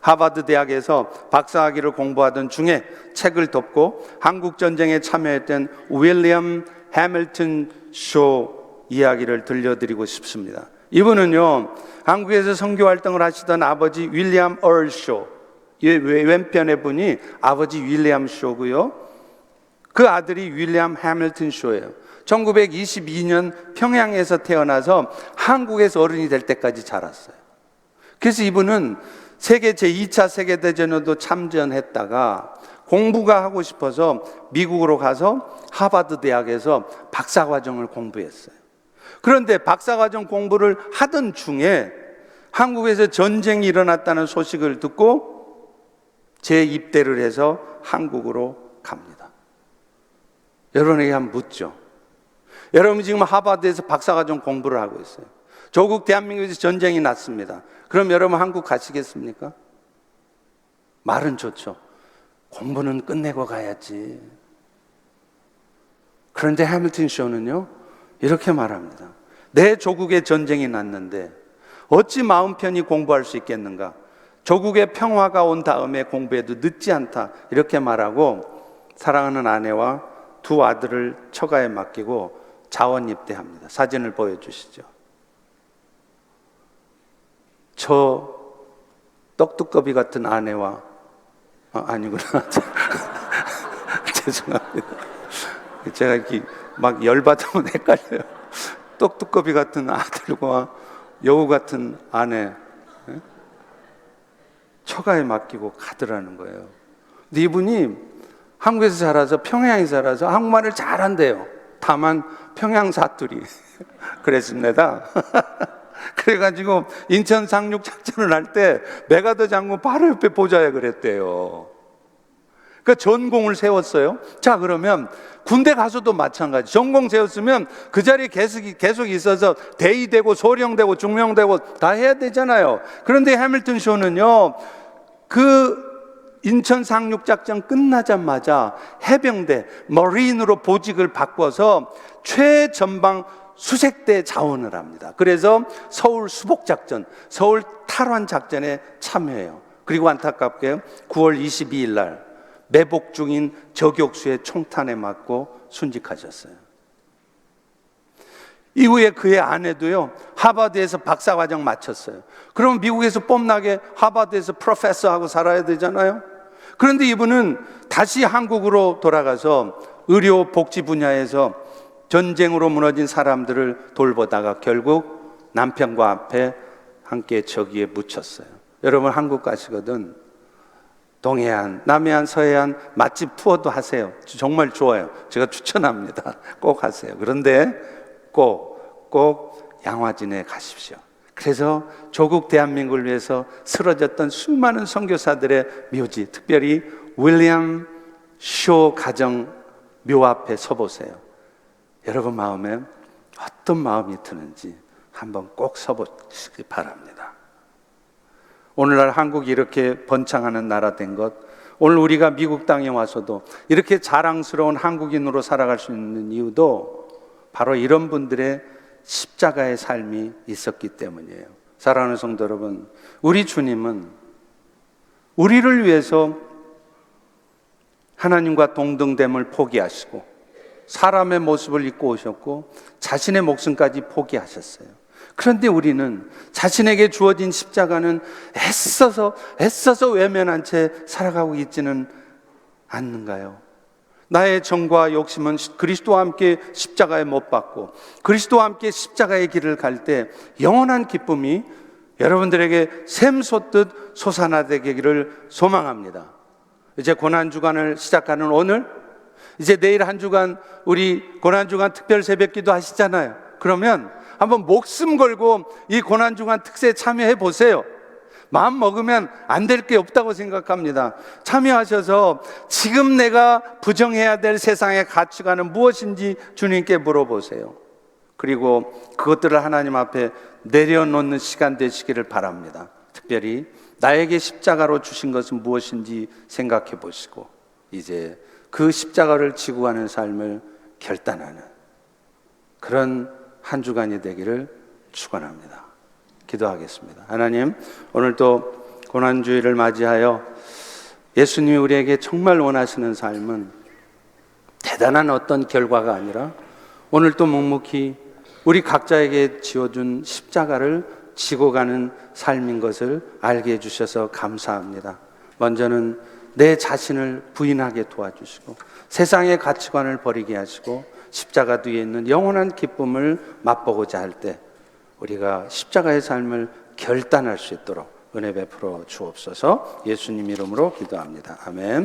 하버드 대학에서 박사학위를 공부하던 중에 책을 덮고 한국전쟁에 참여했던 윌리엄 해밀턴 쇼 이야기를 들려드리고 싶습니다. 이분은요, 한국에서 선교 활동을 하시던 아버지 윌리엄 얼 쇼, 왼편의 분이 아버지 윌리엄 쇼고요, 그 아들이 윌리엄 해밀턴 쇼예요. 1922년 평양에서 태어나서 한국에서 어른이 될 때까지 자랐어요. 그래서 이분은 세계 제2차 세계대전에도 참전했다가 공부가 하고 싶어서 미국으로 가서 하버드 대학에서 박사과정을 공부했어요. 그런데 박사과정 공부를 하던 중에 한국에서 전쟁이 일어났다는 소식을 듣고 재입대를 해서 한국으로 갑니다. 여러분에게 한번 묻죠. 여러분이 지금 하버드에서 박사과정 공부를 하고 있어요. 조국 대한민국에서 전쟁이 났습니다. 그럼 여러분 한국 가시겠습니까? 말은 좋죠. 공부는 끝내고 가야지. 그런데 해밀턴 쇼는요, 이렇게 말합니다. 내 조국에 전쟁이 났는데 어찌 마음 편히 공부할 수 있겠는가? 조국의 평화가 온 다음에 공부해도 늦지 않다. 이렇게 말하고 사랑하는 아내와 두 아들을 처가에 맡기고 자원 입대합니다. 사진을 보여주시죠. 저 떡두꺼비 같은 아내와 아니구나. 죄송합니다. 제가 이렇게 막 열받으면 헷갈려요. 떡두꺼비 같은 아들과 여우 같은 아내 처가에 맡기고 가더라는 거예요. 근데 이분이 한국에서 자라서 평양에 자라서 한국말을 잘한대요. 다만 평양 사투리 그랬습니다. 그래가지고 인천 상륙 작전을 할 때 메가더 장군 바로 옆에 보좌에 그랬대요. 그러니까 전공을 세웠어요. 자, 그러면 군대 가서도 마찬가지. 전공 세웠으면 그 자리에 계속 있어서 대위되고 소령되고 중령되고 다 해야 되잖아요. 그런데 해밀턴 쇼는요, 그 인천 상륙 작전 끝나자마자 해병대 머린으로 보직을 바꿔서 최전방 수색대 자원을 합니다. 그래서 서울 수복 작전, 서울 탈환 작전에 참여해요. 그리고 안타깝게 9월 22일 날 매복 중인 저격수의 총탄에 맞고 순직하셨어요. 이후에 그의 아내도요, 하버드에서 박사과정 마쳤어요. 그럼 미국에서 뽐나게 하버드에서 프로페서하고 살아야 되잖아요. 그런데 이분은 다시 한국으로 돌아가서 의료 복지 분야에서 전쟁으로 무너진 사람들을 돌보다가 결국 남편과 앞에 함께 저기에 묻혔어요. 여러분 한국 가시거든 동해안, 남해안, 서해안 맛집 투어도 하세요. 정말 좋아요. 제가 추천합니다. 꼭 하세요. 그런데 꼭 양화진에 가십시오. 그래서 조국 대한민국을 위해서 쓰러졌던 수많은 선교사들의 묘지, 특별히 윌리엄 쇼 가정 묘 앞에 서보세요. 여러분 마음에 어떤 마음이 드는지 한번 꼭 서보시기 바랍니다. 오늘날 한국이 이렇게 번창하는 나라 된 것, 오늘 우리가 미국 땅에 와서도 이렇게 자랑스러운 한국인으로 살아갈 수 있는 이유도 바로 이런 분들의 십자가의 삶이 있었기 때문이에요. 사랑하는 성도 여러분, 우리 주님은 우리를 위해서 하나님과 동등됨을 포기하시고 사람의 모습을 입고 오셨고 자신의 목숨까지 포기하셨어요. 그런데 우리는 자신에게 주어진 십자가는 애써서 외면한 채 살아가고 있지는 않는가요? 나의 정과 욕심은 그리스도와 함께 십자가에 못 박고 그리스도와 함께 십자가의 길을 갈 때 영원한 기쁨이 여러분들에게 샘솟듯 솟아나되기를 소망합니다. 이제 고난주간을 시작하는 오늘, 이제 내일 한 주간 우리 고난주간 특별 새벽기도 하시잖아요. 그러면 한번 목숨 걸고 이 고난주간 특세에 참여해 보세요. 마음 먹으면 안 될 게 없다고 생각합니다. 참여하셔서 지금 내가 부정해야 될 세상의 가치관은 무엇인지 주님께 물어보세요. 그리고 그것들을 하나님 앞에 내려놓는 시간 되시기를 바랍니다. 특별히 나에게 십자가로 주신 것은 무엇인지 생각해 보시고 이제 그 십자가를 지고 가는 삶을 결단하는 그런 한 주간이 되기를 축원합니다. 기도하겠습니다. 하나님, 오늘도 고난주일을 맞이하여 예수님이 우리에게 정말 원하시는 삶은 대단한 어떤 결과가 아니라 오늘 또 묵묵히 우리 각자에게 지어준 십자가를 지고 가는 삶인 것을 알게 해주셔서 감사합니다. 먼저는 내 자신을 부인하게 도와주시고 세상의 가치관을 버리게 하시고 십자가 뒤에 있는 영원한 기쁨을 맛보고자 할 때 우리가 십자가의 삶을 결단할 수 있도록 은혜 베풀어 주옵소서. 예수님 이름으로 기도합니다. 아멘.